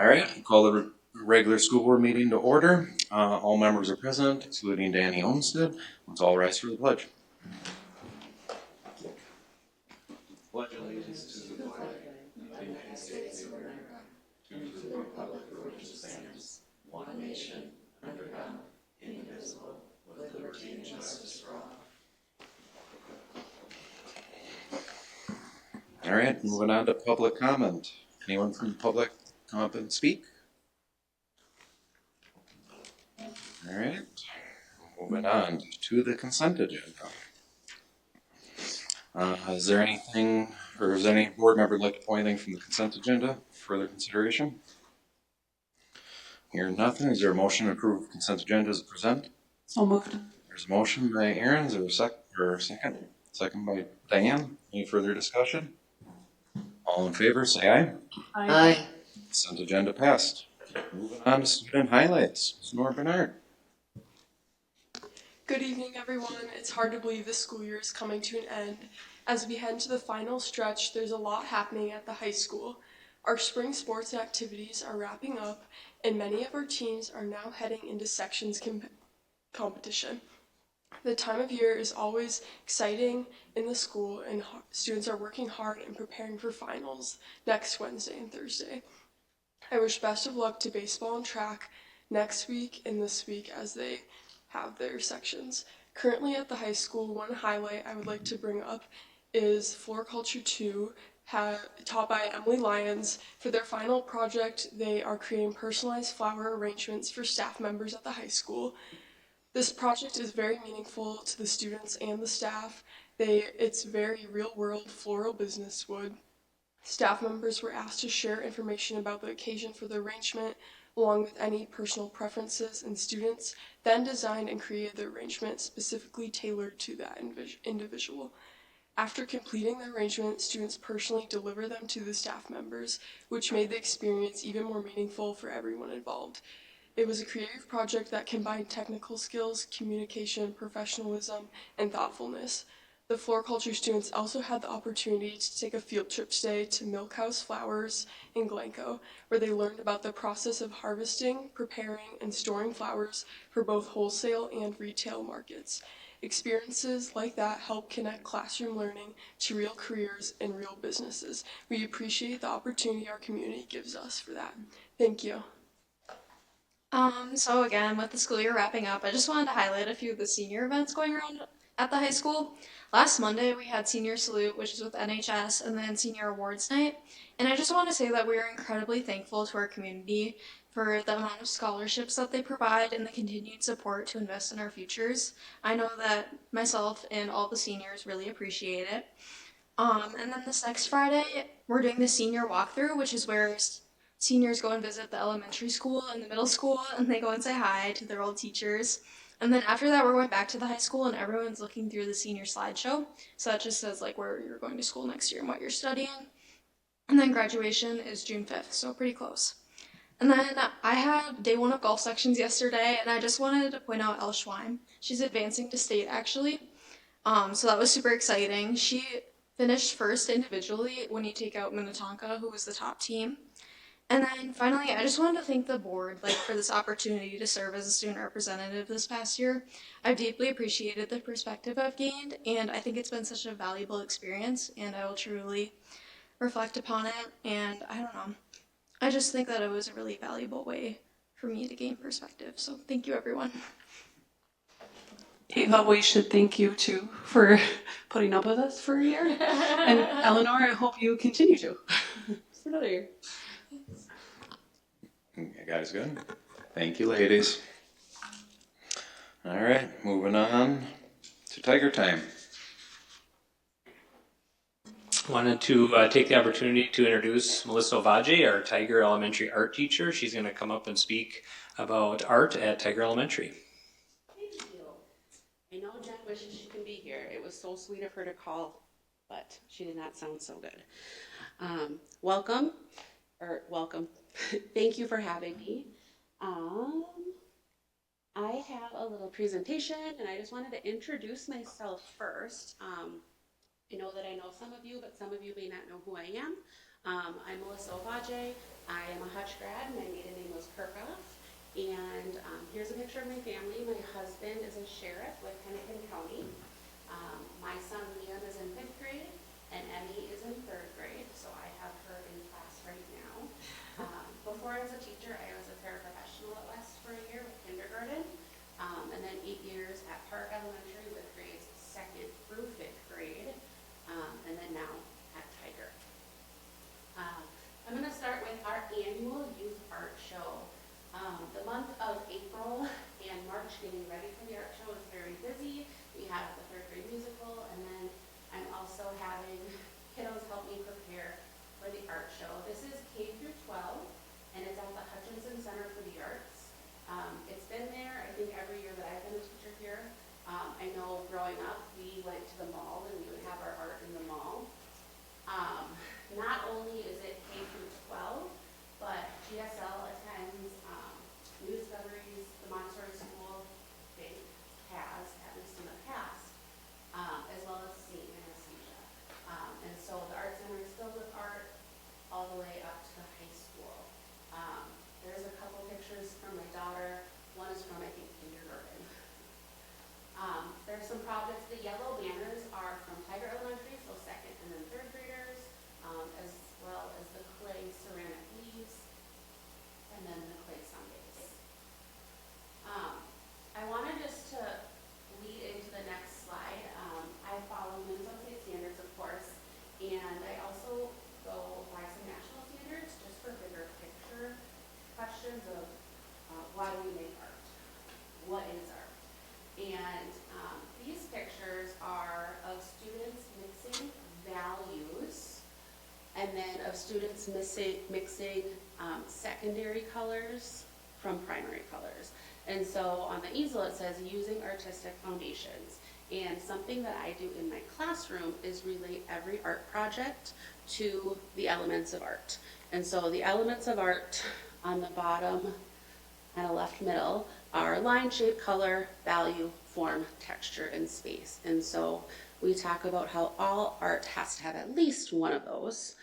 All right, call the regular school board meeting to order. All members are present, excluding Danny Olmsted. Let's all rise for the pledge. Pledge allegiance to the flag of the United States of America, to the republic for which it stands, one nation, under God, indivisible, with liberty and justice for all. All right, moving on to public comment. Anyone from the public come up and speak? All right, moving on to the consent agenda. Is there anything, or is any board member like to point anything from the consent agenda for further consideration? Hearing nothing, is there a motion to approve consent agenda as presented? So moved. There's a motion by Aaron, is there a second? Second by Diane. Any further discussion? All in favor, say aye. Aye. Consent agenda passed. Moving on to student highlights. Ms. Nora Bernard. Good evening, everyone. It's hard to believe the school year is coming to an end. As we head into the final stretch, there's a lot happening at the high school. Our spring sports activities are wrapping up, and many of our teams are now heading into sections competition. The time of year is always exciting in the school, and students are working hard and preparing for finals next Wednesday and Thursday. I wish best of luck to baseball and track next week and this week as they have their sections. Currently at the high school, one highlight I would like to bring up is Floriculture 2, taught by Emily Lyons. For their final project, they are creating personalized flower arrangements for staff members at the high school. This project is very meaningful to the students and the staff. It's very real-world floral business wood. Staff members were asked to share information about the occasion for the arrangement, along with any personal preferences, and students then designed and created the arrangement specifically tailored to that individual. After completing the arrangement, students personally deliver them to the staff members, which made the experience even more meaningful for everyone involved. It was a creative project that combined technical skills, communication, professionalism, and thoughtfulness. The floriculture students also had the opportunity to take a field trip today to Milk House Flowers in Glencoe, where they learned about the process of harvesting, preparing, and storing flowers for both wholesale and retail markets. Experiences like that help connect classroom learning to real careers and real businesses. We appreciate the opportunity our community gives us for that. Thank you. So again, with the school year wrapping up, I just wanted to highlight a few of the senior events going around at the high school. Last Monday, we had Senior Salute, which is with NHS, and then Senior Awards Night. And I just want to say that we are incredibly thankful to our community for the amount of scholarships that they provide and the continued support to invest in our futures. I know that myself and all the seniors really appreciate it. And then this next Friday, we're doing the senior walkthrough, which is where seniors go and visit the elementary school and the middle school, and they go and say hi to their old teachers. And then after that, we're going back to the high school, and everyone's looking through the senior slideshow. So that just says like where you're going to school next year and what you're studying. And then graduation is June 5th, so pretty close. And then I had day one of golf sections yesterday, and I just wanted to point out Elle Schwein. She's advancing to state, actually. So that was super exciting. She finished first individually when you take out Minnetonka, who was the top team. And then finally, I just wanted to thank the board for this opportunity to serve as a student representative this past year. I've deeply appreciated the perspective I've gained, and I think it's been such a valuable experience, and I will truly reflect upon it. And I don't know, I just think that it was a really valuable way for me to gain perspective. So thank you, everyone. Ava, we should thank you too for putting up with us for a year. And Eleanor, I hope you continue to for another year. Okay, guys, good. Thank you, ladies. All right, moving on to Tiger Time. Wanted to take the opportunity to introduce Melissa Ovaje, our Tiger Elementary art teacher. She's going to come up and speak about art at Tiger Elementary. Thank you. I know Jen wishes she could be here. It was so sweet of her to call, but she did not sound so good. Welcome. Thank you for having me. I have a little presentation, and I just wanted to introduce myself first. I know that I know some of you, but some of you may not know who I am. I'm Melissa Ovaje. I am a Hutch grad. My maiden name was Kirchhoff. And here's a picture of my family. My husband is a sheriff with Hennepin County. My son Liam is in 5th grade, and Emmy is in 3rd grade, so I have her in class right now. Before I was a teacher, I was a paraprofessional at West for a year with kindergarten, and then 8 years at Park Elementary with grades 2nd through 5th grade, and then now at Tiger. I'm going to start with our annual youth art show. The month of April and March getting ready for the art show is very busy. We have the 3rd grade musical, and then I'm also having kiddos help me prepare for the art show. This is K through 12, and it's at the Hutchinson Center for the Arts. It's been there, I think, every year that I've been a teacher here. I know growing up, we went to the mall, and we would have our art in the mall. Not only is it K through 12, but GSL attends New Discoveries, the Montessori School, they has, at least in the past, as well as St. Anesthesia. And so the Art Center is filled with art all the way up to the high school. There's a couple pictures from my daughter. One is from, I think, kindergarten. There are some projects. The yellow banners are from Tiger Elementary, so 2nd and then 3rd graders, as well as the clay ceramic leaves, and then the clay sundaes. I wanted just to lead into the next slide. I follow Minnesota State standards, of course, and I also go by some national standards just for bigger picture questions of why do we make art? What is art? And these pictures are of students mixing values, and then of students mixing secondary colors from primary colors. And so on the easel it says using artistic foundations. And something that I do in my classroom is relate every art project to the elements of art. And so the elements of art on the bottom and a left middle are line, shape, color, value, form, texture, and space. And so we talk about how all art has to have at least one of those.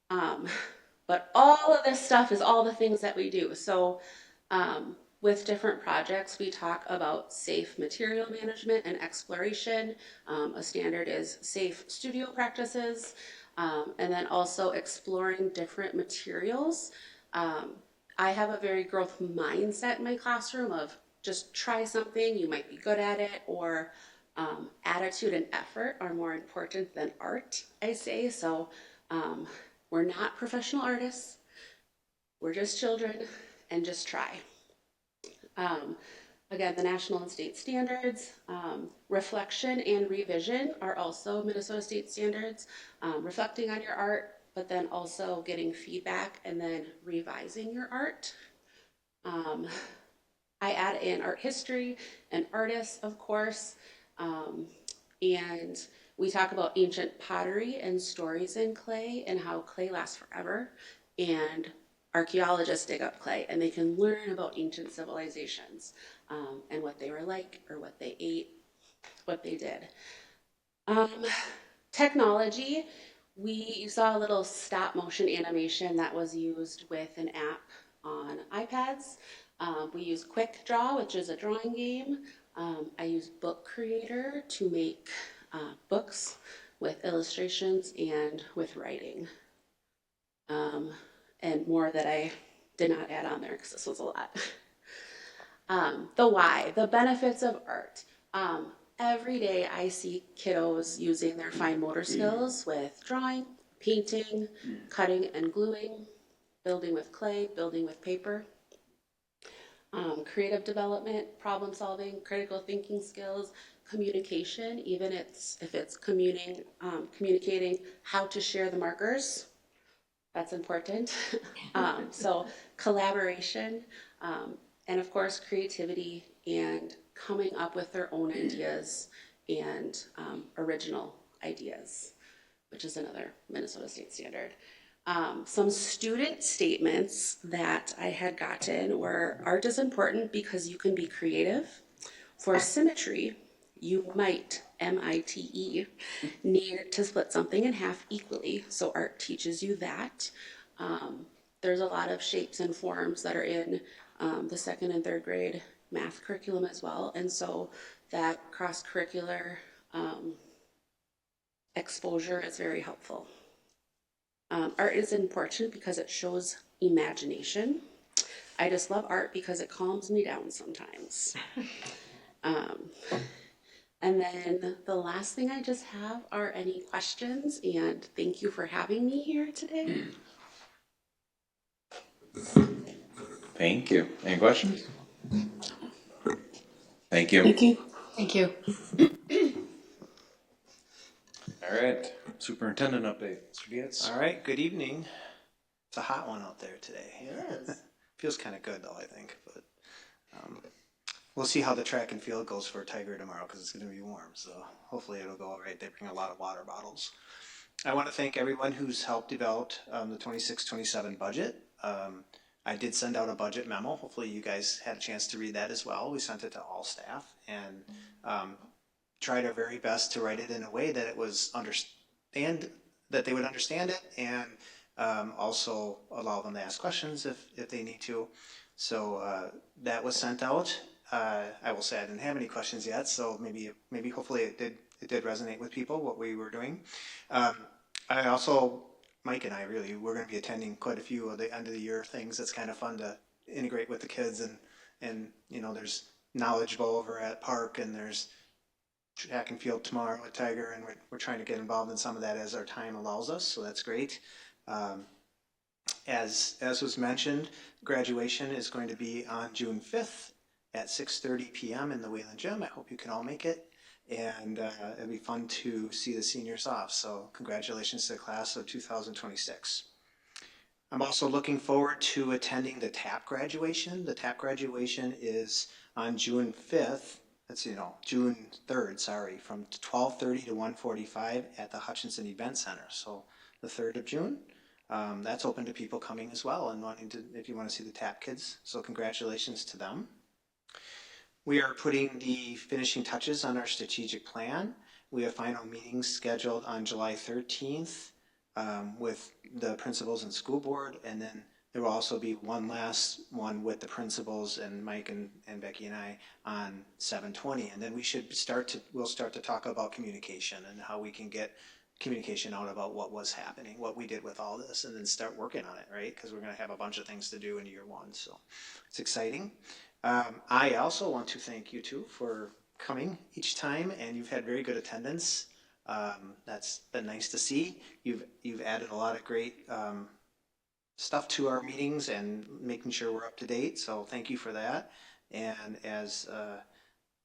But all of this stuff is all the things that we do. So with different projects, we talk about safe material management and exploration. A standard is safe studio practices, and then also exploring different materials. I have a very growth mindset in my classroom of just try something, you might be good at it, or attitude and effort are more important than art, I say. So we're not professional artists, we're just children, and just try. Again, the national and state standards, reflection and revision are also Minnesota State standards, reflecting on your art, but then also getting feedback and then revising your art. I add in art history and artists, of course, and we talk about ancient pottery and stories in clay and how clay lasts forever. And archaeologists dig up clay and they can learn about ancient civilizations and what they were like, or what they ate, what they did. Technology, you saw a little stop motion animation that was used with an app on iPads. We use Quick Draw, which is a drawing game. I use Book Creator to make books with illustrations and with writing. And more that I did not add on there because this was a lot. The why, the benefits of art. Every day I see kiddos using their fine motor skills with drawing, painting, cutting and gluing, building with clay, building with paper. Creative development, problem solving, critical thinking skills, communication, even if it's communicating how to share the markers. That's important. So collaboration, and of course creativity and coming up with their own ideas and original ideas, which is another Minnesota State standard. Some student statements that I had gotten were art is important because you can be creative. For symmetry, you might, M-I-T-E, need to split something in half equally. So art teaches you that. there's a lot of shapes and forms that are in the second and third grade math curriculum as well. And so that cross-curricular exposure is very helpful. Art is important because it shows imagination. I just love art because it calms me down sometimes. And then the last thing I just have are any questions, and thank you for having me here today. Thank you. Any questions? Thank you. Thank you. Thank you. All right, superintendent update, Mr. Dietz. All right, good evening. It's a hot one out there today. Yes. Feels kind of good though, I think. But we'll see how the track and field goes for Tiger tomorrow because it's going to be warm. So hopefully it'll go all right. They bring a lot of water bottles. I want to thank everyone who's helped develop the 26-27 budget. I did send out a budget memo. Hopefully you guys had a chance to read that as well. We sent it to all staff and tried our very best to write it in a way that it was that they would understand it, and also allow them to ask questions if they need to. So that was sent out. I will say I didn't have any questions yet, so maybe hopefully it did resonate with people what we were doing. I also, Mike and I really, we're going to be attending quite a few of the end of the year things. It's kind of fun to integrate with the kids, and you know, there's knowledgeable over at Park, and there's track and field tomorrow at Tiger, and we're trying to get involved in some of that as our time allows us, so that's great. As was mentioned, graduation is going to be on June 5th at 6:30 p.m. in the Wayland Gym. I hope you can all make it, and it'll be fun to see the seniors off, so congratulations to the class of 2026. I'm also looking forward to attending the TAP graduation. The TAP graduation is on June 5th. June 3rd, from 12:30 to 1:45 at the Hutchinson Event Center. So the 3rd of June. That's open to people coming as well and wanting to, if you want to see the TAP kids. So congratulations to them. We are putting the finishing touches on our strategic plan. We have final meetings scheduled on July 13th with the principals and school board, and then there will also be one last one with the principals and Mike and Becky and I on 7/20, and then we'll start to talk about communication and how we can get communication out about what was happening, what we did with all this, and then start working on it, right? Because we're going to have a bunch of things to do in year one, so it's exciting. I also want to thank you two for coming each time, and you've had very good attendance. That's been nice to see. You've added a lot of great stuff to our meetings and making sure we're up to date. So thank you for that. And as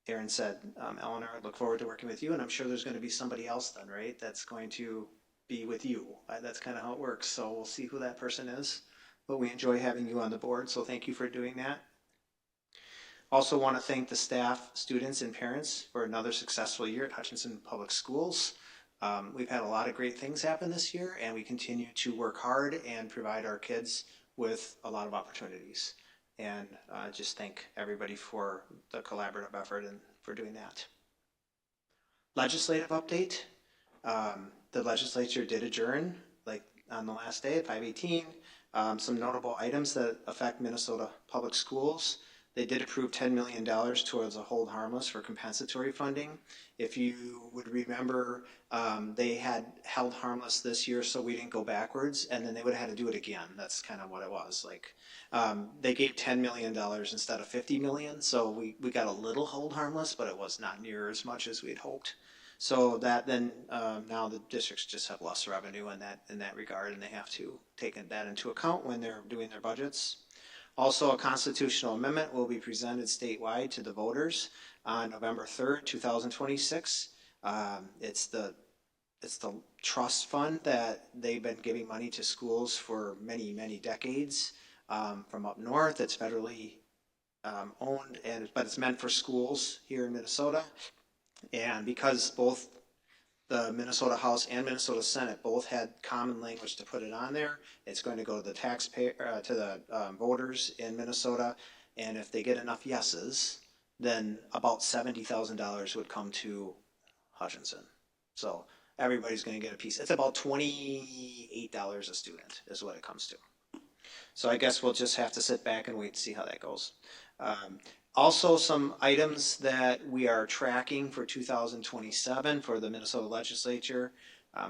Aaron said, Eleanor, I look forward to working with you. And I'm sure there's going to be somebody else then, right? That's going to be with you. That's kind of how it works. So we'll see who that person is. But we enjoy having you on the board. So thank you for doing that. Also want to thank the staff, students, and parents for another successful year at Hutchinson Public Schools. We've had a lot of great things happen this year, and we continue to work hard and provide our kids with a lot of opportunities. And just thank everybody for the collaborative effort and for doing that. Legislative update. The legislature did adjourn on the last day at 5:18. Some notable items that affect Minnesota Public Schools. They did approve $10 million towards a hold harmless for compensatory funding. If you would remember, they had held harmless this year, so we didn't go backwards, and then they would have had to do it again. That's kind of what it was. They gave $10 million instead of $50 million, so we got a little hold harmless, but it was not near as much as we had hoped. So that then now the districts just have less revenue in that regard, and they have to take that into account when they're doing their budgets. Also, a constitutional amendment will be presented statewide to the voters on November 3rd, 2026. It's the trust fund that they've been giving money to schools for many, many decades from up north. It's federally owned, but it's meant for schools here in Minnesota. And because both the Minnesota House and Minnesota Senate both had common language to put it on there, it's going to go to the taxpayer, to the voters in Minnesota, and if they get enough yeses, then about $70,000 would come to Hutchinson. So everybody's going to get a piece. It's about $28 a student is what it comes to. So I guess we'll just have to sit back and wait to see how that goes. Also, some items that we are tracking for 2027 for the Minnesota legislature.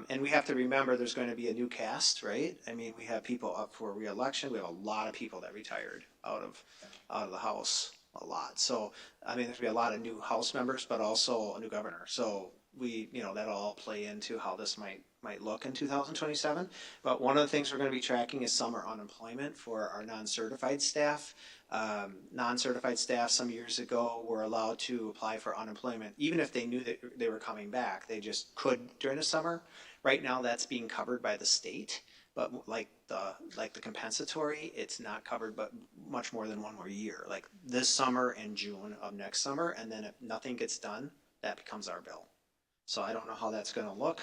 And we have to remember there's going to be a new cast, right? I mean, we have people up for re-election. We have a lot of people that retired out of the House, a lot. So, I mean, there's going to be a lot of new House members, but also a new governor. So that'll all play into how this might look in 2027. But one of the things we're going to be tracking is summer unemployment for our non-certified staff. Non-certified staff some years ago were allowed to apply for unemployment, even if they knew that they were coming back. They just could during the summer. Right now, that's being covered by the state, but like the compensatory, it's not covered, but much more than one more year. Like this summer and June of next summer, and then if nothing gets done, that becomes our bill. So I don't know how that's going to look.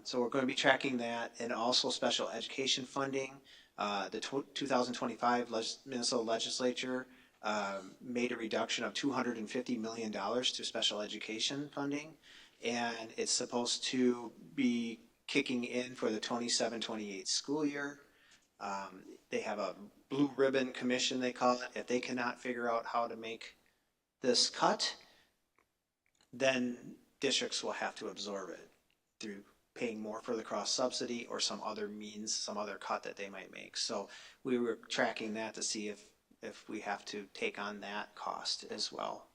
So we're going to be tracking that, and also special education funding. The 2025 Minnesota legislature made a reduction of $250 million to special education funding, and it's supposed to be kicking in for the 27-28 school year. They have a blue ribbon commission, they call it. If they cannot figure out how to make this cut, then districts will have to absorb it through paying more for the cross subsidy or some other means, some other cut that they might make. So we were tracking that to see if we have to take on that cost as well.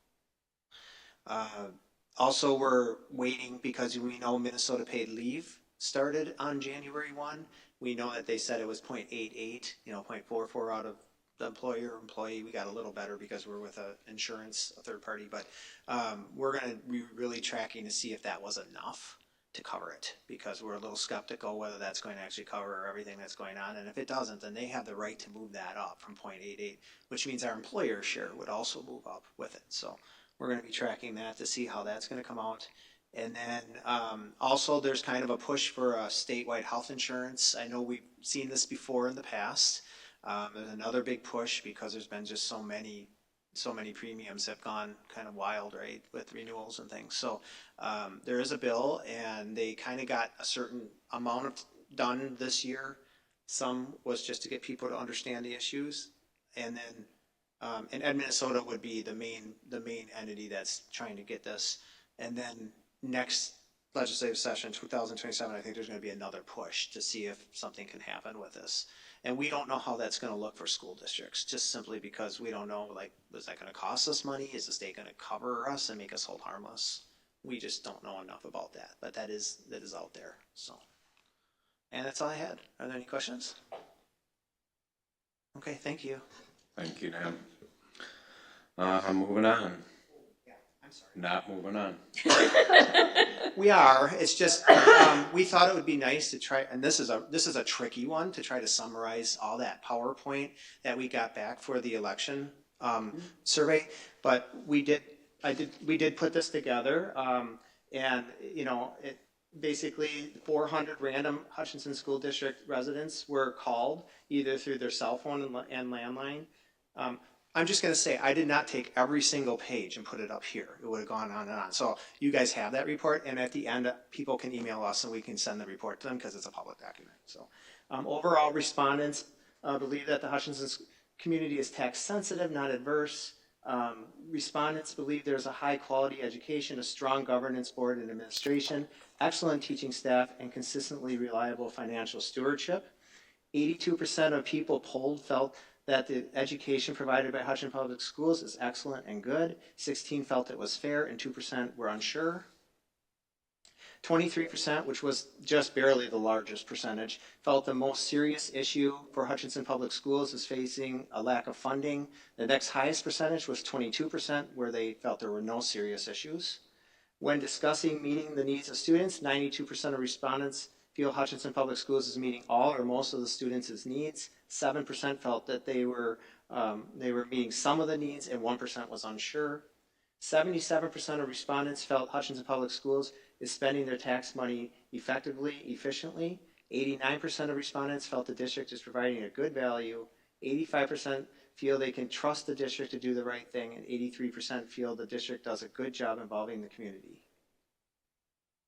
Also, we're waiting because we know Minnesota paid leave started on January 1. We know that they said it was 0.88, 0.44 out of the employee. We got a little better because we're with a third party, but we're going to be really tracking to see if that was enough to cover it, because we're a little skeptical whether that's going to actually cover everything that's going on. And if it doesn't, then they have the right to move that up from 0.88, which means our employer share would also move up with it. So we're going to be tracking that to see how that's going to come out. And then also there's kind of a push for a statewide health insurance. I know we've seen this before in the past. There's another big push because there's been just so many premiums have gone kind of wild, right, with renewals and things. So there is a bill, and they kind of got a certain amount done this year. Some was just to get people to understand the issues, and then and Minnesota would be the main entity that's trying to get this. And then next legislative session, 2027, I think there's going to be another push to see if something can happen with this. And we don't know how that's going to look for school districts, just simply because we don't know, like, is that going to cost us money? Is the state going to cover us and make us hold harmless? We just don't know enough about that, but that is out there. So, and that's all I had. Are there any questions? Okay, thank you. Thank you, Dan. Moving on. I'm sorry. Not moving on. We are. It's just we thought it would be nice to try, and this is a tricky one, to try to summarize all that PowerPoint that we got back for the election survey. But we did put this together, and it basically 400 random Hutchinson School District residents were called either through their cell phone and landline. I'm just going to say I did not take every single page and put it up here. It would have gone on and on. So you guys have that report, and at the end, people can email us and we can send the report to them because it's a public document. So overall, respondents believe that the Hutchinson community is tax sensitive, not adverse. Respondents believe there's a high quality education, a strong governance board and administration, excellent teaching staff, and consistently reliable financial stewardship. 82% of people polled felt that the education provided by Hutchinson Public Schools is excellent and good. 16% felt it was fair, and 2% were unsure. 23%, which was just barely the largest percentage, felt the most serious issue for Hutchinson Public Schools is facing a lack of funding. The next highest percentage was 22%, where they felt there were no serious issues. When discussing meeting the needs of students, 92% of respondents feel Hutchinson Public Schools is meeting all or most of the students' needs. 7% felt that they were meeting some of the needs, and 1% was unsure. 77% of respondents felt Hutchinson Public Schools is spending their tax money effectively, efficiently. 89% of respondents felt the district is providing a good value. 85% feel they can trust the district to do the right thing, and 83% feel the district does a good job involving the community.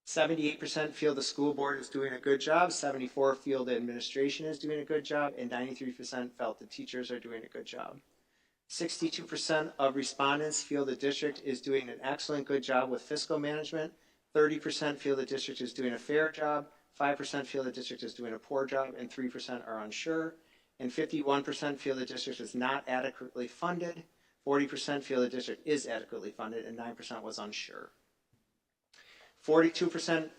78% feel the school board is doing a good job, 74% feel the administration is doing a good job, and 93% felt the teachers are doing a good job. 62% of respondents feel the district is doing an excellent good job with fiscal management. 30% feel the district is doing a fair job. 5% feel the district is doing a poor job, and 3% are unsure. And 51% feel the district is not adequately funded. 40% feel the district is adequately funded, and 9% was unsure. 42%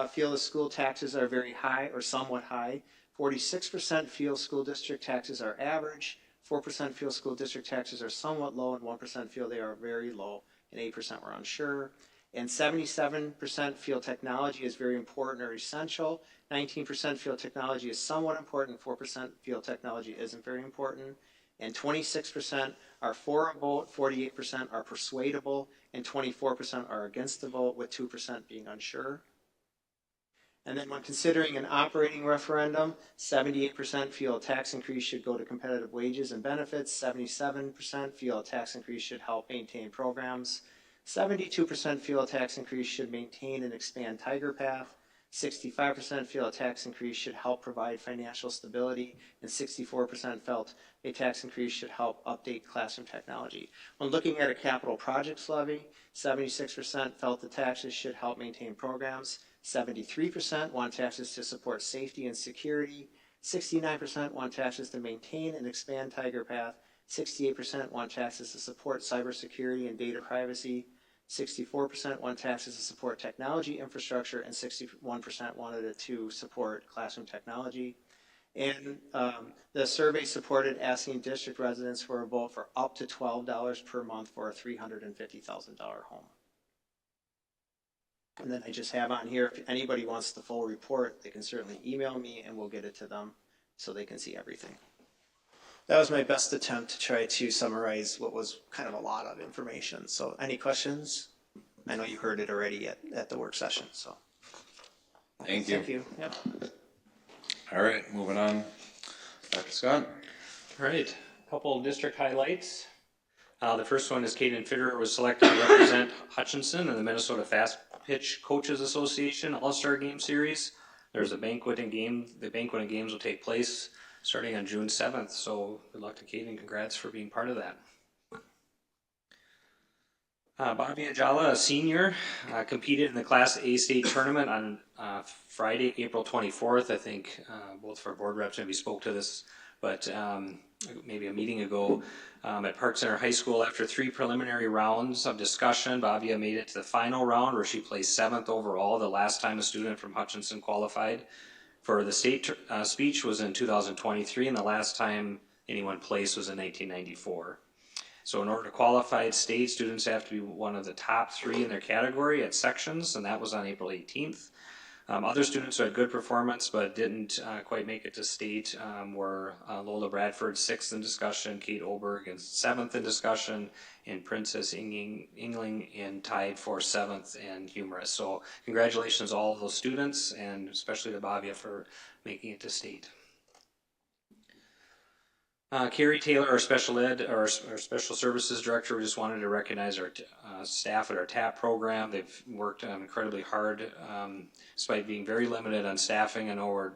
feel the school taxes are very high or somewhat high. 46% feel school district taxes are average. 4% feel school district taxes are somewhat low, and 1% feel they are very low, and 8% were unsure. And 77% feel technology is very important or essential. 19% feel technology is somewhat important. 4% feel technology isn't very important. And 26% are for a vote, 48% are persuadable, and 24% are against the vote, with 2% being unsure. And then when considering an operating referendum, 78% feel a tax increase should go to competitive wages and benefits. 77% feel a tax increase should help maintain programs. 72% feel a tax increase should maintain and expand Tiger Path. 65% feel a tax increase should help provide financial stability, and 64% felt a tax increase should help update classroom technology. When looking at a capital projects levy, 76% felt the taxes should help maintain programs. 73% want taxes to support safety and security. 69% want taxes to maintain and expand Tiger Path. 68% want taxes to support cybersecurity and data privacy. 64% want taxes to support technology infrastructure, and 61% wanted it to support classroom technology. And the survey supported asking district residents for a vote for up to $12 per month for a $350,000 home. And then I just have on here, if anybody wants the full report, they can certainly email me and we'll get it to them so they can see everything. That was my best attempt to try to summarize what was kind of a lot of information. So any questions? I know you heard it already at the work session. So Thank you. Thank you. Yep. All right, moving on. Dr. Scott. All right, a couple of district highlights. The first one is Caden Fitterer was selected to represent Hutchinson in the Minnesota Fast Pitch Coaches Association All-Star Game Series. There's a banqueting game. The banqueting games will take place starting on June 7th. So good luck to Caden. Congrats for being part of that. Bobby Ajala, a senior, competed in the Class A state tournament on Friday, April 24th. I think both of our board reps maybe spoke to this, but maybe a meeting ago at Park Center High School. After 3 preliminary rounds of discussion, Bobby made it to the final round where she placed 7th overall, the last time a student from Hutchinson qualified for the state speech was in 2023, and the last time anyone placed was in 1994. So in order to qualify at state, students have to be one of the top 3 in their category at sections, and that was on April 18th. Other students who had good performance but didn't quite make it to state were Lola Bradford, 6th in discussion, Kate Oberg in 7th in discussion, and Princess Ingling in tied for 7th in humorous. So congratulations to all of those students, and especially to Bobia for making it to state. Carrie Taylor, our special ed, our special services director, we just wanted to recognize our staff at our TAP program. They've worked incredibly hard, despite being very limited on staffing. I know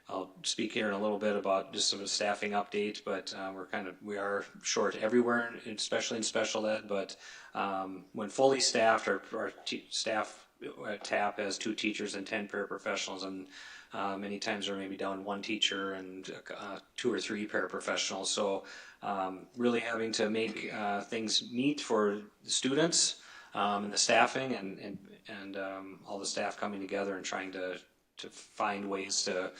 I'll speak here in a little bit about just some staffing update, but we are short everywhere, especially in special ed. But when fully staffed, our staff at TAP has 2 teachers and 10 paraprofessionals, and many times we're maybe down 1 teacher and 2 or 3 paraprofessionals. So really having to make things meet for the students and the staffing and all the staff coming together and trying to find ways to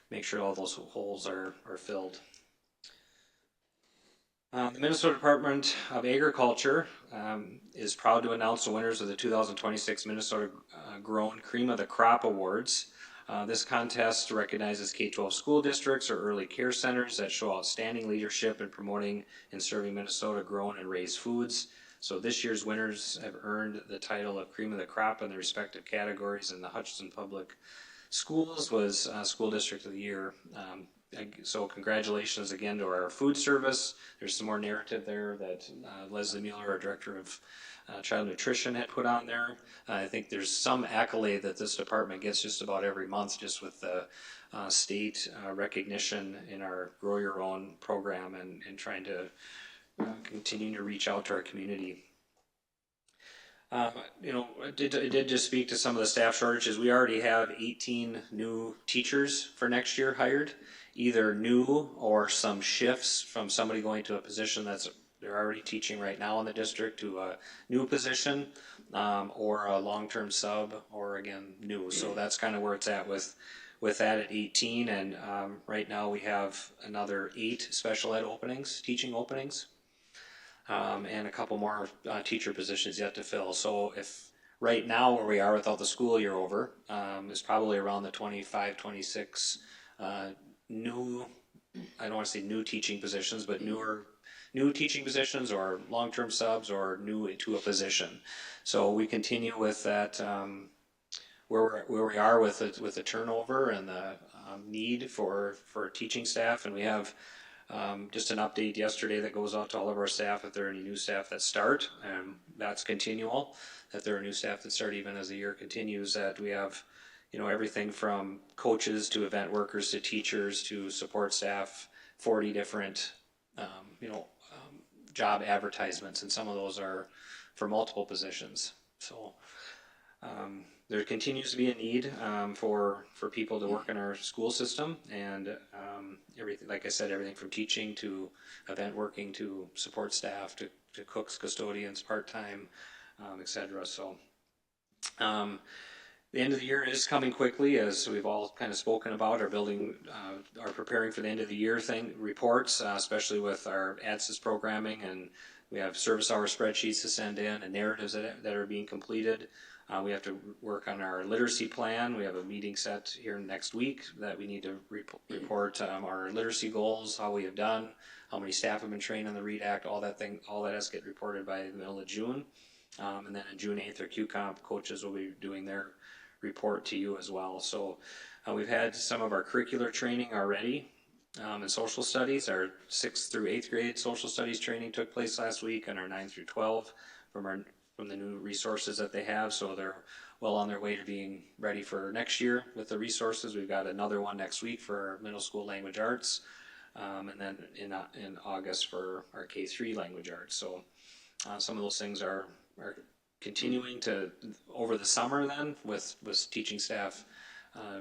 make sure all those holes are filled. The Minnesota Department of Agriculture is proud to announce the winners of the 2026 Minnesota Grown Cream of the Crop Awards. This contest recognizes K-12 school districts or early care centers that show outstanding leadership in promoting and serving Minnesota grown and raised foods. So this year's winners have earned the title of Cream of the Crop in their respective categories, and the Hutchinson Public Schools was School District of the Year. so congratulations again to our food service. There's some more narrative there that Leslie Mueller, our director of child nutrition, had put on there. I think there's some accolade that this department gets just about every month, just with the state recognition in our Grow Your Own program, and trying to continue to reach out to our community. I did just speak to some of the staff shortages. We already have 18 new teachers for next year hired, either new or some shifts from somebody going to a position they're already teaching right now in the district to a new position, or a long-term sub, or again, new. So that's kind of where it's at with that at 18. And right now we have another 8 special ed openings, teaching openings. And a couple more teacher positions yet to fill. So if right now where we are without the school year over is probably around the 25, 26 new, I don't want to say new teaching positions, but new teaching positions or long-term subs or new to a position. So we continue with that where we are with the turnover and the need for teaching staff, and we have just an update yesterday that goes out to all of our staff if there are any new staff that start, and that's continual, that there are new staff that start even as the year continues, that we have everything from coaches to event workers to teachers to support staff, 40 different job advertisements, and some of those are for multiple positions. So there continues to be a need for people to work in our school system, and everything, like I said, everything from teaching to event working to support staff to cooks, custodians, part-time, etc. So the end of the year is coming quickly, as we've all kind of spoken about. Our building are preparing for the end of the year reports, especially with our ADSYS programming, and we have service hour spreadsheets to send in and narratives that are being completed. We have to work on our literacy plan. We have a meeting set here next week that we need to report our literacy goals, how we have done, how many staff have been trained on the READ Act, all that has to get reported by the middle of June. And then on June 8th, our QComp coaches will be doing their report to you as well. So we've had some of our curricular training already in social studies. Our 6th through 8th grade social studies training took place last week, and our 9 through 12 from the new resources that they have. So they're well on their way to being ready for next year with the resources. We've got another one next week for our middle school language arts, and then in August for our K-3 language arts. So some of those things are continuing to over the summer then with teaching staff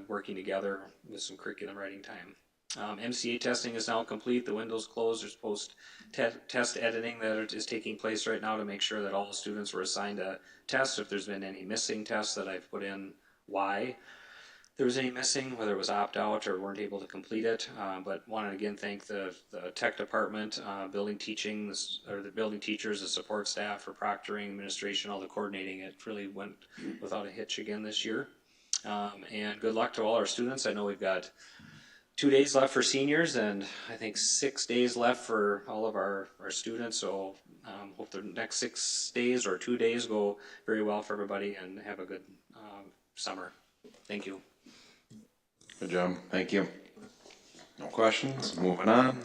working together with some curriculum writing time. MCA testing is now complete. The window's closed. There's post-test editing that is taking place right now to make sure that all the students were assigned a test. If there's been any missing tests, that I've put in why there was any missing, whether it was opt-out or weren't able to complete it. But wanted to again thank the tech department, building teachers, the support staff for proctoring, administration, all the coordinating. It really went without a hitch again this year. And good luck to all our students. I know we've got 2 days left for seniors, and I think 6 days left for all of our students. So hope the next 6 days or 2 days go very well for everybody, and have a good summer. Thank you. Good job. Thank you. No questions. Moving on.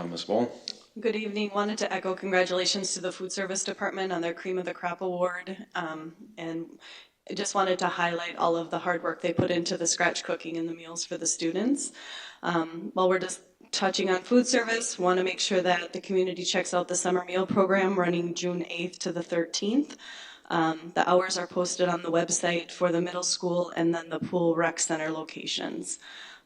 Ms. Bowl. Good evening. Wanted to echo congratulations to the Food Service Department on their Cream of the Crop Award. And I just wanted to highlight all of the hard work they put into the scratch cooking and the meals for the students. While we're just touching on food service, want to make sure that the community checks out the summer meal program running June 8th to the 13th. The hours are posted on the website for the middle school and then the pool rec center locations.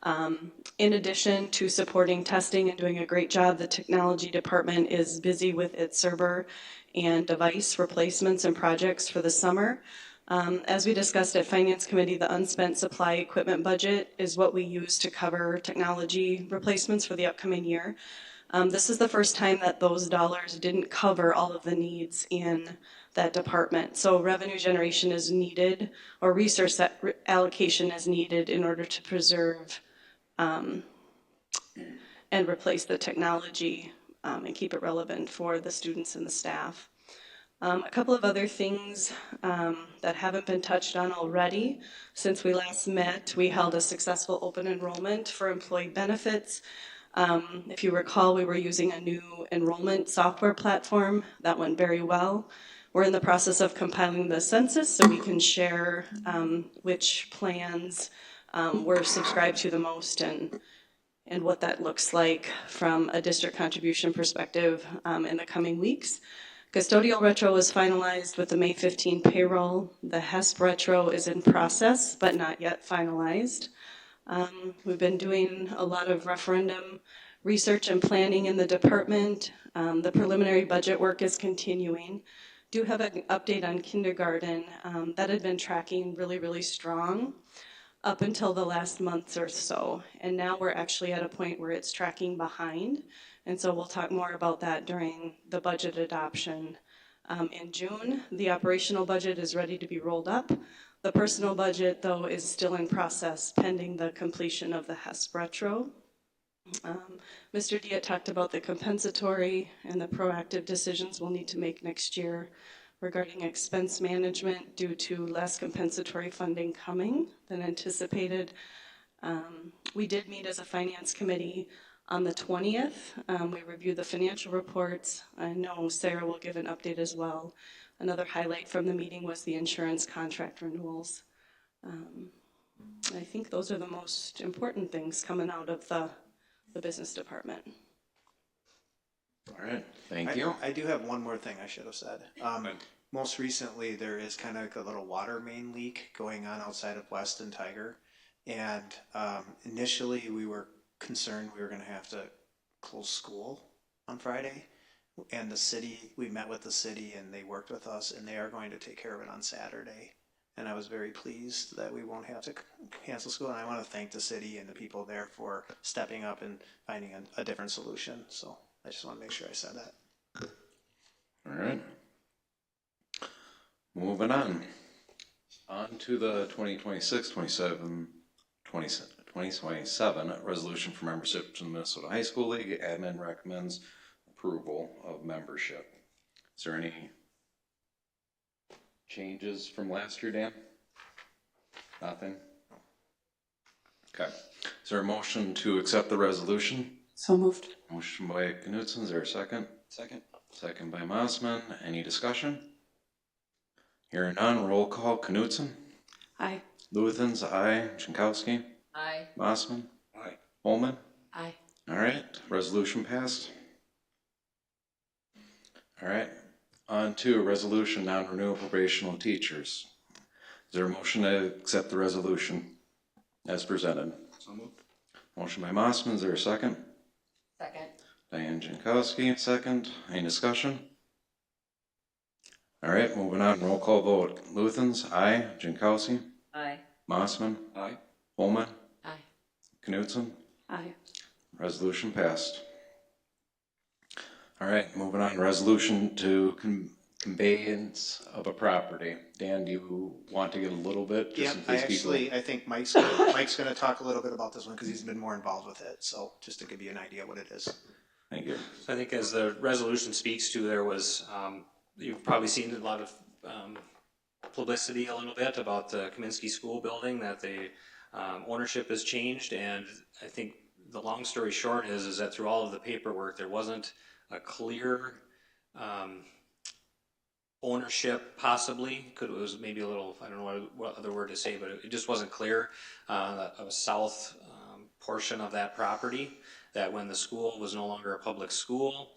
In addition to supporting testing and doing a great job, the technology department is busy with its server and device replacements and projects for the summer. As we discussed at Finance Committee, the unspent supply equipment budget is what we use to cover technology replacements for the upcoming year. This is the first time that those dollars didn't cover all of the needs in that department. So revenue generation is needed, or resource allocation is needed in order to preserve and replace the technology and keep it relevant for the students and the staff. A couple of other things that haven't been touched on already. Since we last met, we held a successful open enrollment for employee benefits. If you recall, we were using a new enrollment software platform. That went very well. We're in the process of compiling the census so we can share which plans we're subscribed to the most and what that looks like from a district contribution perspective in the coming weeks. Custodial retro was finalized with the May 15 payroll. The HESP retro is in process, but not yet finalized. We've been doing a lot of referendum research and planning in the department. The preliminary budget work is continuing. Do have an update on kindergarten. That had been tracking really, really strong up until the last month or so. And now we're actually at a point where it's tracking behind. And so we'll talk more about that during the budget adoption in June. The operational budget is ready to be rolled up. The personal budget, though, is still in process pending the completion of the HESP retro. Mr. Diet talked about the compensatory and the proactive decisions we'll need to make next year regarding expense management due to less compensatory funding coming than anticipated. We did meet as a finance committee on the 20th. We reviewed the financial reports. I know Sarah will give an update as well. Another highlight from the meeting was the insurance contract renewals. I think those are the most important things coming out of the business department. All right, thank you. I do have one more thing I should have said. Most recently, there is kind of like a little water main leak going on outside of West and Tiger. And initially, we were concerned we were going to have to close school on Friday. And the city, we met with the city and they worked with us and they are going to take care of it on Saturday. And I was very pleased that we won't have to cancel school. And I want to thank the city and the people there for stepping up and finding a different solution. So I just want to make sure I said that. All right. Moving on. On to the 2026-27 resolution for membership to the Minnesota High School League. Admin recommends approval of membership. Is there any changes from last year, Dan? Nothing? Okay. Is there a motion to accept the resolution? So moved. Motion by Knutson, is there a second? Second. Second by Mossman. Any discussion? Hearing none, roll call. Knutson? Aye. Luthens, aye. Jankowski? Aye. Mossman? Aye. Holman? Aye. All right, resolution passed. All right, on to a resolution non-renewal probational teachers. Is there a motion to accept the resolution as presented? So moved. Motion by Mossman, is there a second? Second. Diane Jankowski, second. Any discussion? All right, moving on, roll call vote. Luthens, aye. Jankowski? Aye. Mossman? Aye. Holman? Aye. Knutson? Aye. Resolution passed. All right, moving on, resolution to conveyance of a property. Dan, do you want to get a little bit? Yeah, Just in case I think Mike's going to talk a little bit about this one because he's been more involved with it. So just to give you an idea what it is. Thank you. So I think as the resolution speaks to, there was, you've probably seen a lot of publicity a little bit about the Kaminsky School building, that the ownership has changed. And I think the long story short is that through all of the paperwork, there wasn't a clear ownership, possibly. It was maybe a little, I don't know what other word to say, but it just wasn't clear. A south portion of that property, that when the school was no longer a public school,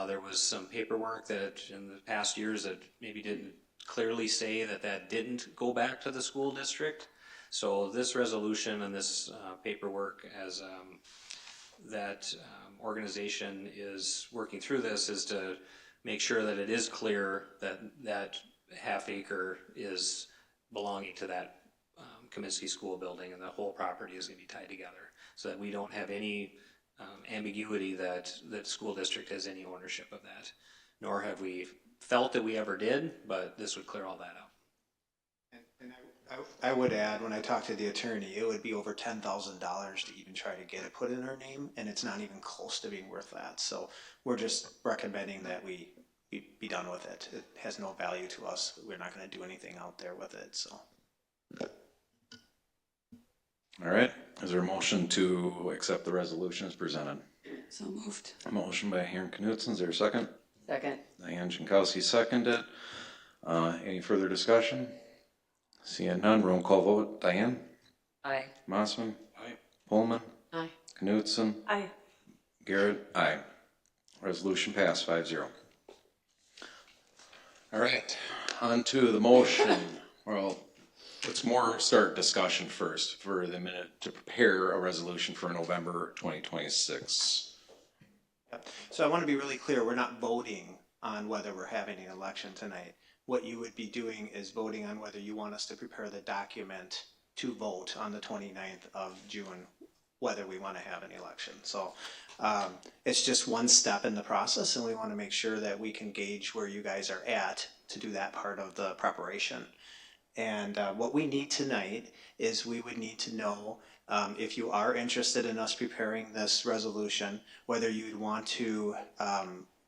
there was some paperwork that in the past years that maybe didn't clearly say that that didn't go back to the school district. So this resolution and this paperwork, as that organization is working through this, is to make sure that it is clear that that half acre is belonging to that Kaminsky School building, and the whole property is going to be tied together, so that we don't have any ambiguity that the school district has any ownership of that, nor have we felt that we ever did, but this would clear all that up. And I would add, when I talked to the attorney, it would be over $10,000 to even try to get it put in her name, and it's not even close to being worth that. So we're just recommending that we be done with it. It has no value to us. We're not going to do anything out there with it, so. All right, is there a motion to accept the resolution as presented? So moved. A motion by Aaron Knutson, is there a second? Second. Diane Jankowski seconded. Any further discussion? Seeing none, roll call vote. Diane? Aye. Mossman? Aye. Pullman? Aye. Knutson? Aye. Garrett? Aye. Resolution passed 5-0. All right, on to the motion. Well, let's more start discussion first for the minute to prepare a resolution for November 2026. So I want to be really clear, we're not voting on whether we're having an election tonight. What you would be doing is voting on whether you want us to prepare the document to vote on the 29th of June, whether we want to have an election. So it's just one step in the process, and we want to make sure that we can gauge where you guys are at to do that part of the preparation. And what we need tonight is we would need to know if you are interested in us preparing this resolution, whether you'd want to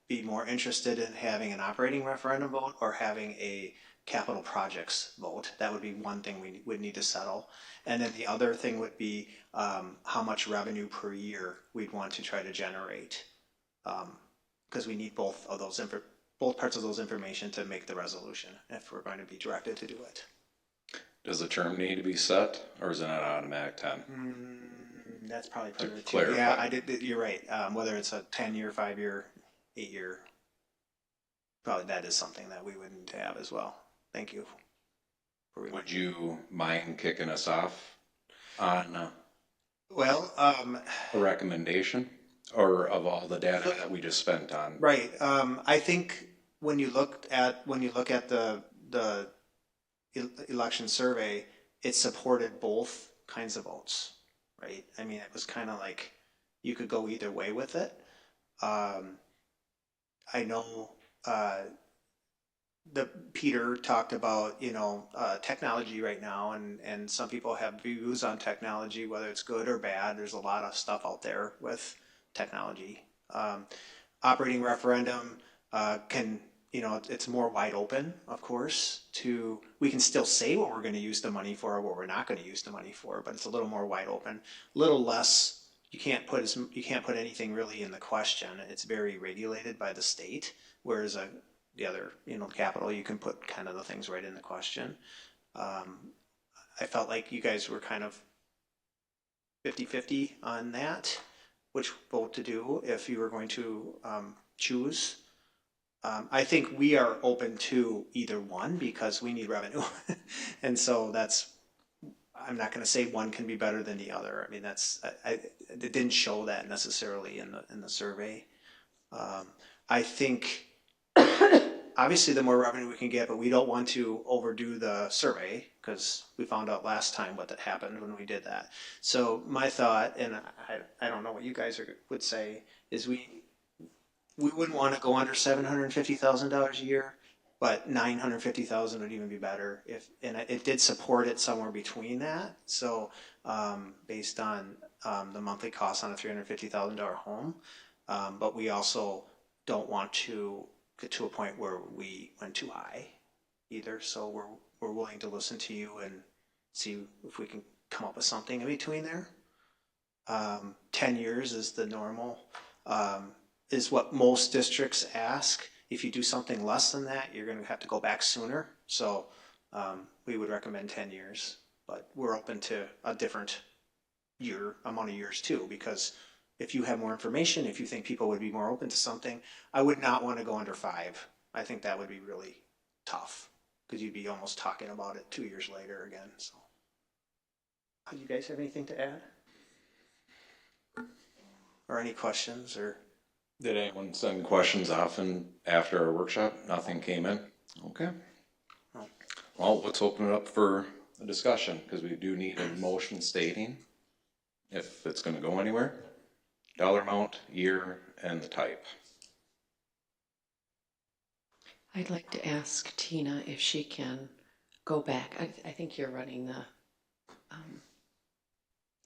be more interested in having an operating referendum vote or having a capital projects vote. That would be one thing we would need to settle. And then the other thing would be how much revenue per year we'd want to try to generate. Because we need both parts of those information to make the resolution if we're going to be directed to do it. Does the term need to be set, or is it an automatic 10? That's probably part of it. Clarify. Yeah, you're right. Whether it's a 10-year, 5-year, 8-year, probably that is something that we would need to have as well. Thank you. Would you mind kicking us off on a recommendation, or of all the data that we just spent on? Right. I think when you look at the election survey, it supported both kinds of votes. Right. I mean, it was kind of like you could go either way with it. I know Peter talked about, technology right now, and some people have views on technology, whether it's good or bad. There's a lot of stuff out there with technology. Operating referendum it's more wide open, of course, we can still say what we're going to use the money for or what we're not going to use the money for, but it's a little more wide open, a little less. You can't put anything really in the question. It's very regulated by the state, whereas the other, capital, you can put kind of the things right in the question. I felt like you guys were kind of 50-50 on that, which vote to do if you were going to choose. I think we are open to either one because we need revenue. And so I'm not going to say one can be better than the other. I mean, it didn't show that necessarily in the survey. I think obviously the more revenue we can get, but we don't want to overdo the survey because we found out last time what happened when we did that. So my thought, and I don't know what you guys would say, is we wouldn't want to go under $750,000 a year, but $950,000 would even be better. And it did support it somewhere between that. So based on the monthly cost on a $350,000 home, but we also don't want to get to a point where we went too high either. So we're willing to listen to you and see if we can come up with something in between there. 10 years is the normal. Is what most districts ask. If you do something less than that, you're going to have to go back sooner. So we would recommend 10 years, but we're open to a different amount of years too, because if you have more information, if you think people would be more open to something, I would not want to go under 5. I think that would be really tough because you'd be almost talking about it 2 years later again. So do you guys have anything to add? Or any questions or? Did anyone send questions off after our workshop? Nothing came in? Okay. Well, let's open it up for a discussion because we do need a motion stating if it's going to go anywhere, dollar amount, year, and the type. I'd like to ask Tina if she can go back. I think you're running the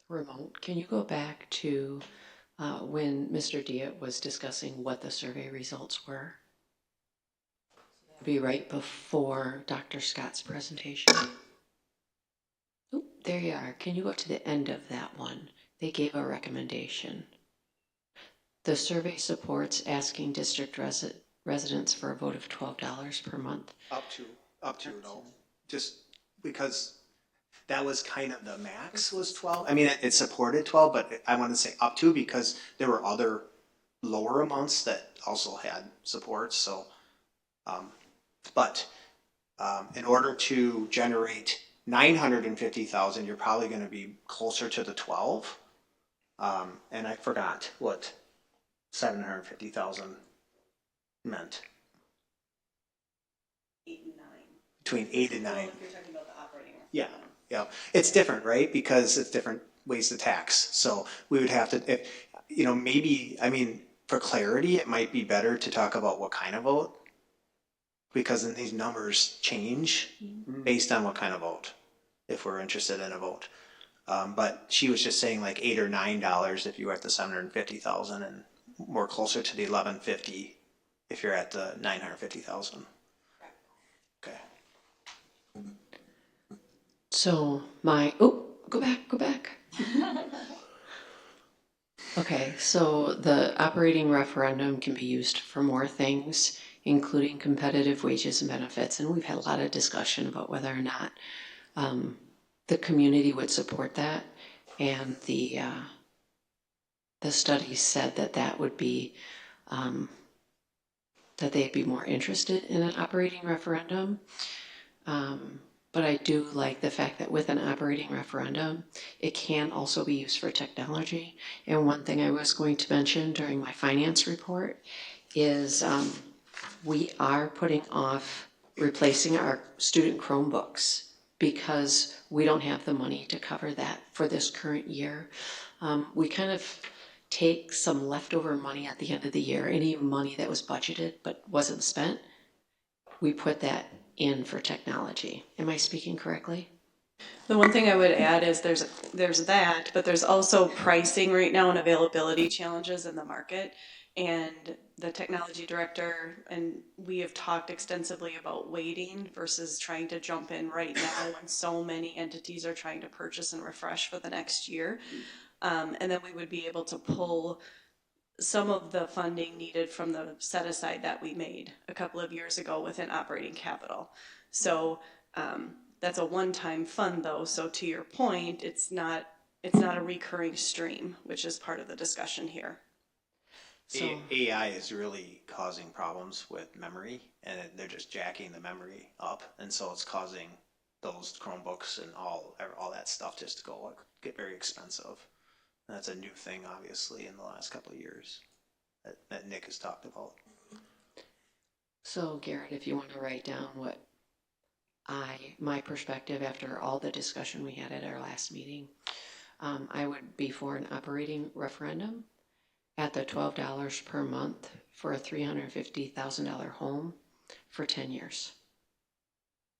remote. Can you go back to when Mr. Diet was discussing what the survey results were? Be right before Dr. Scott's presentation. Oop, there you are. Can you go to the end of that one? They gave a recommendation. The survey supports asking district residents for a vote of $12 per month. Up to, no, just because that was kind of the max was 12. I mean, it supported 12, but I want to say up to because there were other lower amounts that also had support. So, in order to generate 950,000, you're probably going to be closer to the 12. And I forgot what 750,000 meant. 8 and 9. Between 8 and 9. Well, if you're talking about the operating. Yeah, yeah. It's different, right? Because it's different ways to tax. So we would have to, if, maybe, I mean, for clarity, it might be better to talk about what kind of vote. Because then these numbers change based on what kind of vote, if we're interested in a vote. But she was just saying like $8 or $9 if you were at the 750,000 and more closer to the 1150 if you're at the 950,000. Okay. So go back. Okay, so the operating referendum can be used for more things, including competitive wages and benefits. And we've had a lot of discussion about whether or not the community would support that. And the study said that would be, that they'd be more interested in an operating referendum. But I do like the fact that with an operating referendum, it can also be used for technology. And one thing I was going to mention during my finance report is we are putting off replacing our student Chromebooks because we don't have the money to cover that for this current year. We kind of take some leftover money at the end of the year, any money that was budgeted but wasn't spent, we put that in for technology. Am I speaking correctly? The one thing I would add is there's that, but there's also pricing right now and availability challenges in the market. And the technology director and we have talked extensively about waiting versus trying to jump in right now when so many entities are trying to purchase and refresh for the next year. And then we would be able to pull some of the funding needed from the set aside that we made a couple of years ago within operating capital. So that's a one-time fund though. So to your point, it's not a recurring stream, which is part of the discussion here. So AI is really causing problems with memory, and they're just jacking the memory up, and so it's causing those Chromebooks and all that stuff just to get very expensive. And that's a new thing, obviously, in the last couple of years that Nick has talked about. So Garrett, if you want to write down what my perspective after all the discussion we had at our last meeting, I would be for an operating referendum at the $12 per month for a $350,000 home for 10 years.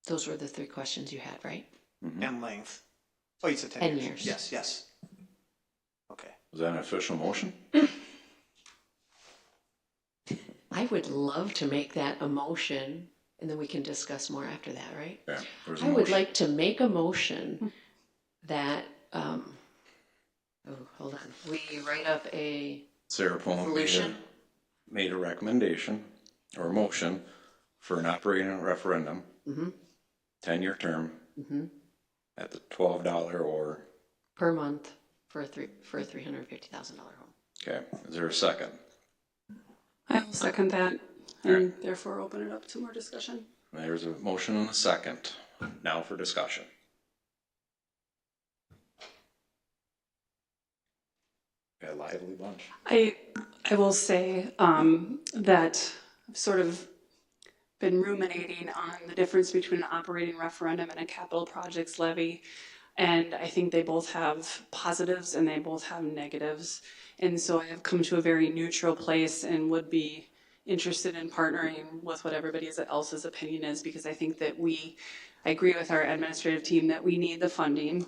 Those were the 3 questions you had, right? Mm-hmm. And length. Oh, you said 10 years. 10 years. Yes. Okay. Is that an official motion? I would love to make that a motion, and then we can discuss more after that, right? Yeah. There's a I would motion. like to make a motion that, hold on, we write up a Sarah Pullman resolution. made a recommendation or a motion for an operating referendum, 10-year term at the $12 or per month for a $350,000 home. okay. Is there a second? I will second that and therefore open it up to more discussion. There's a motion and a second. Now for discussion. Got a lively bunch. I will say that I've sort of been ruminating on the difference between an operating referendum and a capital projects levy. And I think they both have positives and they both have negatives. And so I have come to a very neutral place and would be interested in partnering with what everybody else's opinion is, because I think that I agree with our administrative team that we need the funding.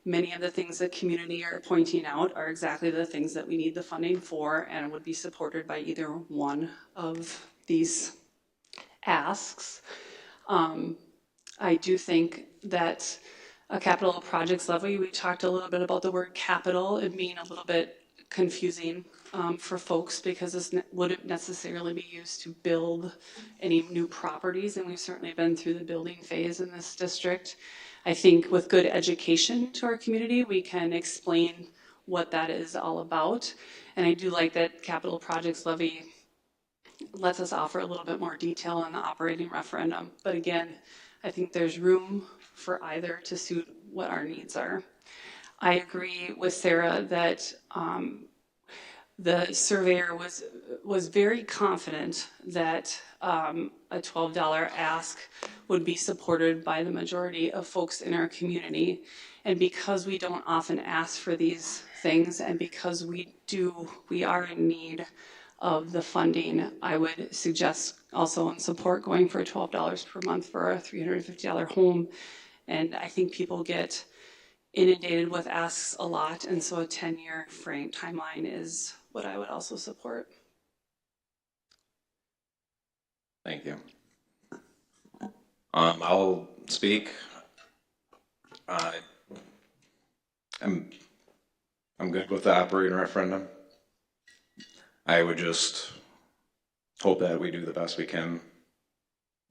Many of the things that community are pointing out are exactly the things that we need the funding for and would be supported by either one of these asks. I do think that a capital projects levy, we talked a little bit about the word capital and being a little bit confusing for folks because this wouldn't necessarily be used to build any new properties, and we've certainly been through the building phase in this district. I think with good education to our community, we can explain what that is all about. And I do like that capital projects levy lets us offer a little bit more detail on the operating referendum. But again, I think there's room for either to suit what our needs are. I agree with Sarah that the surveyor was very confident that a $12 ask would be supported by the majority of folks in our community. And because we don't often ask for these things, and because we are in need of the funding, I would suggest also and support going for $12 per month for a $350 home. And I think people get inundated with asks a lot, and so a 10-year frame timeline is what I would also support. Thank you. I'll speak. I'm good with the operating referendum. I would just hope that we do the best we can,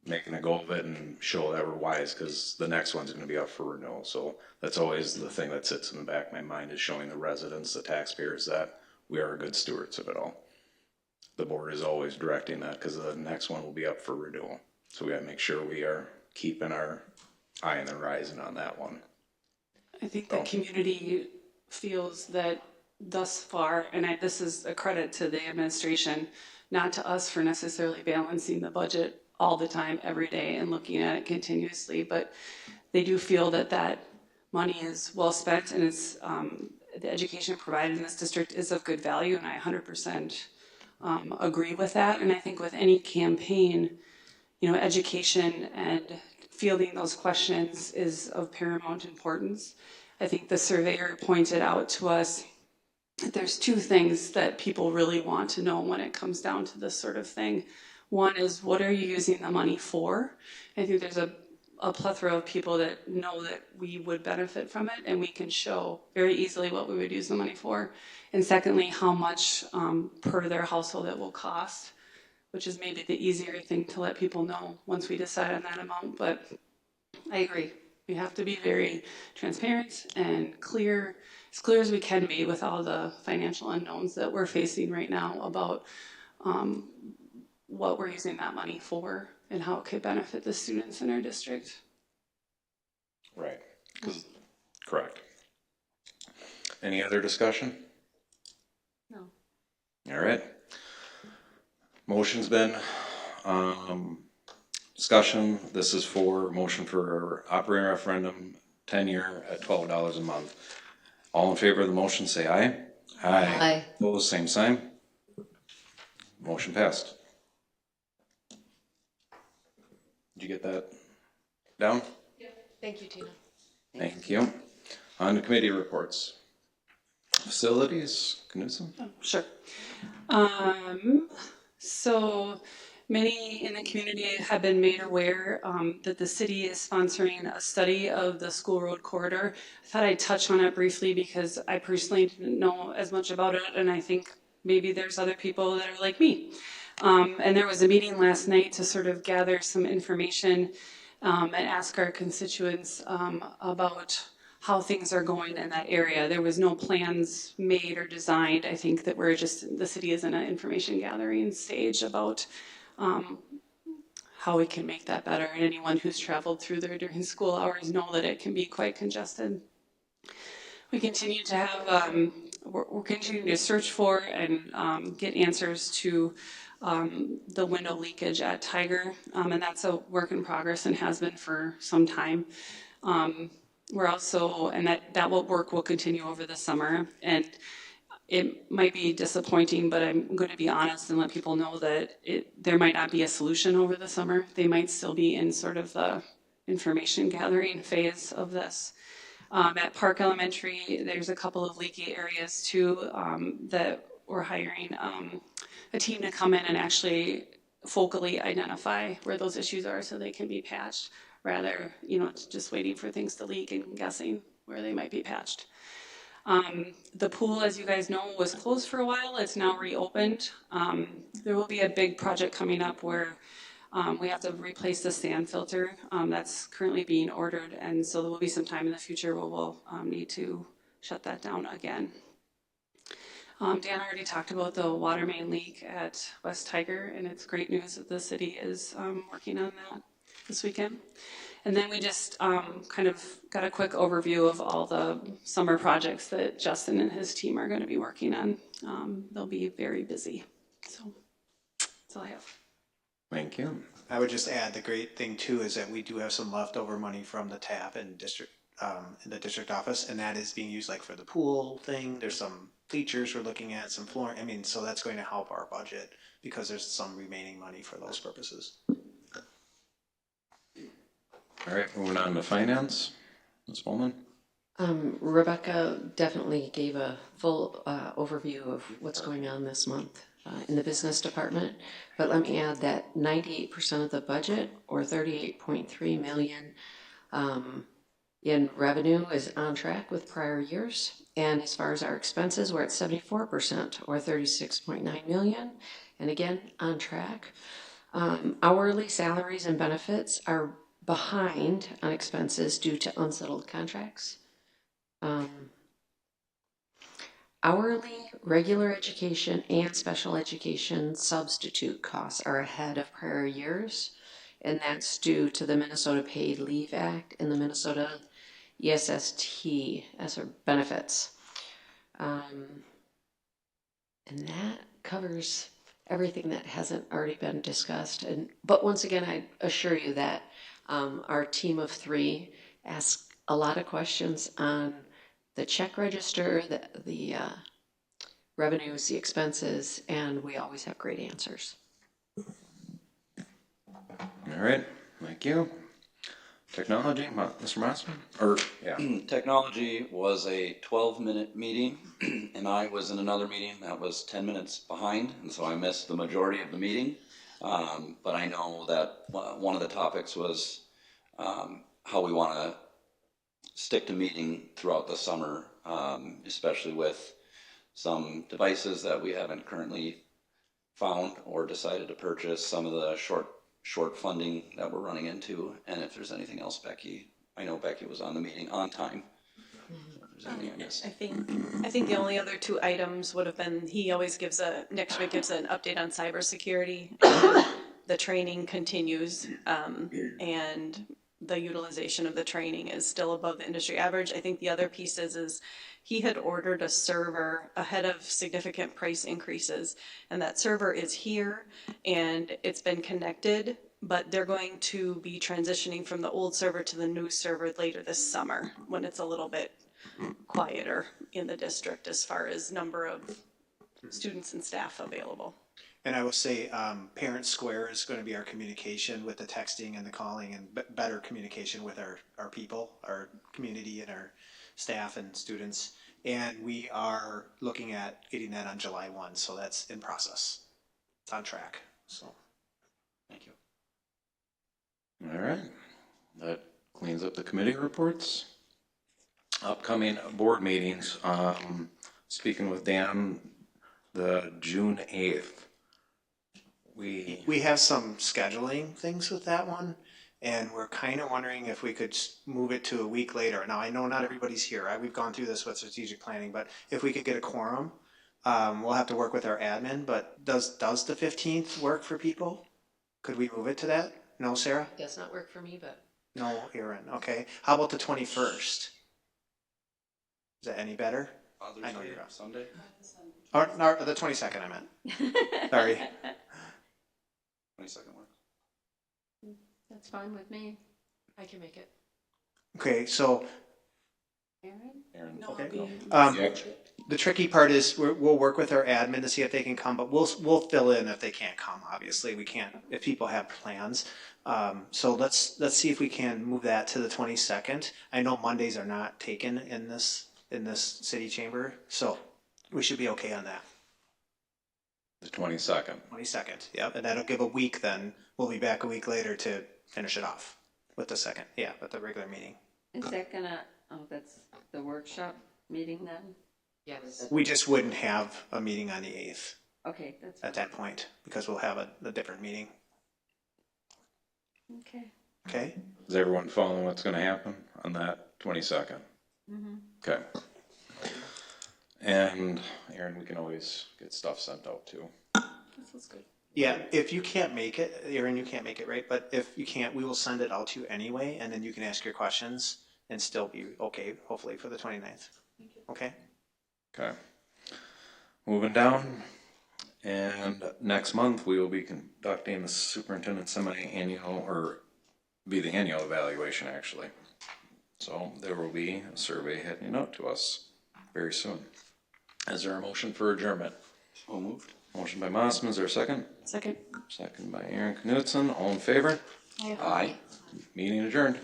making a go of it and show that we're wise, because the next one's going to be up for renewal. So that's always the thing that sits in the back of my mind, is showing the residents, the taxpayers, that we are good stewards of it all. The board is always directing that, because the next one will be up for renewal. So we got to make sure we are keeping our eye on the horizon on that one. I think the community feels that thus far, and this is a credit to the administration, not to us for necessarily balancing the budget all the time, every day, and looking at it continuously, but they do feel that that money is well spent, and it's the education provided in this district is of good value, and I 100% agree with that. And I think with any campaign, you know, education and fielding those questions is of paramount importance. I think the surveyor pointed out to us that there's two things that people really want to know when it comes down to this sort of thing. One is, what are you using the money for? I think there's a plethora of people that know that we would benefit from it, and we can show very easily what we would use the money for. And secondly, how much per their household it will cost, which is maybe the easier thing to let people know once we decide on that amount. But I agree. We have to be very transparent and clear, as clear as we can be, with all the financial unknowns that we're facing right now about what we're using that money for and how it could benefit the students in our district. Right. Correct. Any other discussion? No. All right. Motion's been discussion. This is for motion for operating referendum 10-year at $12 a month. All in favor of the motion say aye. Aye. Opposed, same sign. Motion passed. Did you get that down? Thank you, Tina. Thank you. On to committee reports. Facilities, Knudsen? Oh, sure. So many in the community have been made aware that the city is sponsoring a study of the school road corridor. I thought I'd touch on it briefly because I personally didn't know as much about it, and I think maybe there's other people that are like me. And there was a meeting last night to sort of gather some information and ask our constituents about how things are going in that area. There was no plans made or designed. I think that the city is in an information gathering stage about how we can make that better. And anyone who's traveled through there during school hours know that it can be quite congested. We continue to have, we're continuing to search for and get answers to the window leakage at Tiger, and that's a work in progress and has been for some time. We're also, and that work will continue over the summer, and it might be disappointing, but I'm going to be honest and let people know that there might not be a solution over the summer. They might still be in sort of the information gathering phase of this. At Park Elementary, there's a couple of leaky areas too that we're hiring a team to come in and actually focally identify where those issues are so they can be patched, rather, just waiting for things to leak and guessing where they might be patched. The pool, as you guys know, was closed for a while. It's now reopened. There will be a big project coming up where we have to replace the sand filter. That's currently being ordered, and so there will be some time in the future where we'll need to shut that down again. Dan already talked about the water main leak at West Tiger, and it's great news that the city is working on that this weekend. And then we just kind of got a quick overview of all the summer projects that Justin and his team are going to be working on. They'll be very busy. So that's all I have. Thank you. I would just add the great thing too is that we do have some leftover money from the TAP and district in the district office, and that is being used like for the pool thing. There's some bleachers we're looking at, some flooring. I mean, so that's going to help our budget because there's some remaining money for those purposes. All right, moving on to finance. Ms. Bowman. Rebecca definitely gave a full overview of what's going on this month in the business department. But let me add that 98% of the budget, or 38.3 million in revenue, is on track with prior years. And as far as our expenses, we're at 74%, or 36.9 million. And again, on track. Hourly salaries and benefits are behind on expenses due to unsettled contracts. Hourly, regular education, and special education substitute costs are ahead of prior years, and that's due to the Minnesota Paid Leave Act and the Minnesota ESST as our benefits. And that covers everything that hasn't already been discussed. But once again, I assure you that our team of 3 asks a lot of questions on the check register, the revenues, the expenses, and we always have great answers. All right, thank you. Technology, Mr. Mossman? Technology was a 12-minute meeting, and I was in another meeting that was 10 minutes behind, and so I missed the majority of the meeting. But I know that one of the topics was how we want to stick to meeting throughout the summer, especially with some devices that we haven't currently found or decided to purchase, some of the short funding that we're running into, and if there's anything else, Becky. I know Becky was on the meeting on time. If there's anything I missed. I think the only other 2 items would have been, Nick Schmidt gives an update on cybersecurity. The training continues, and the utilization of the training is still above the industry average. I think the other piece is he had ordered a server ahead of significant price increases, and that server is here and it's been connected, but they're going to be transitioning from the old server to the new server later this summer when it's a little bit quieter in the district as far as number of students and staff available. And I will say Parent Square is going to be our communication with the texting and the calling, and better communication with our people, our community, and our staff and students. And we are looking at getting that on July 1, so that's in process. It's on track. So, Thank you. All right, that cleans up the committee reports. Upcoming board meetings, speaking with Dan, the June 8th. We have some scheduling things with that one, and we're kind of wondering if we could move it to a week later. Now, I know not everybody's here. We've gone through this with strategic planning, but if we could get a quorum, we'll have to work with our admin, but does the 15th work for people? Could we move it to that? No, Sarah? Does not work for me, but. No, Aaron. Okay. How about the 21st? Is that any better? I know you're off. Sunday? Or the 22nd, I meant. Sorry. 22nd works. That's fine with me. I can make it. Okay, so Aaron? No, okay. The tricky part is we'll work with our admin to see if they can come, but we'll fill in if they can't come. Obviously, we can't if people have plans. So let's see if we can move that to the 22nd. I know Mondays are not taken in this city chamber, so we should be okay on that. The 22nd. 22nd, yep, and that'll give a week then. We'll be back a week later to finish it off with the second, with the regular meeting. Is that gonna, that's the workshop meeting then? Yes. We just wouldn't have a meeting on the 8th Okay, that's at that point because we'll have a different meeting, okay. okay? Is everyone following what's gonna happen on that 22nd? Okay. And Aaron, we can always get stuff sent out too. That's good. Yeah, if you can't make it, Aaron, you can't make it, right? But if you can't, we will send it out to you anyway, and then you can ask your questions and still be okay, hopefully, for the 29th. Okay? Okay. Moving down, and next month we will be conducting the superintendent semi-annual, or be the annual evaluation actually. So there will be a survey heading out to us very soon. Is there a motion for adjournment? So moved. Motion by Mossman, is there a second? Second. Second by Aaron Knudsen, all in favor? Aye. Meeting adjourned.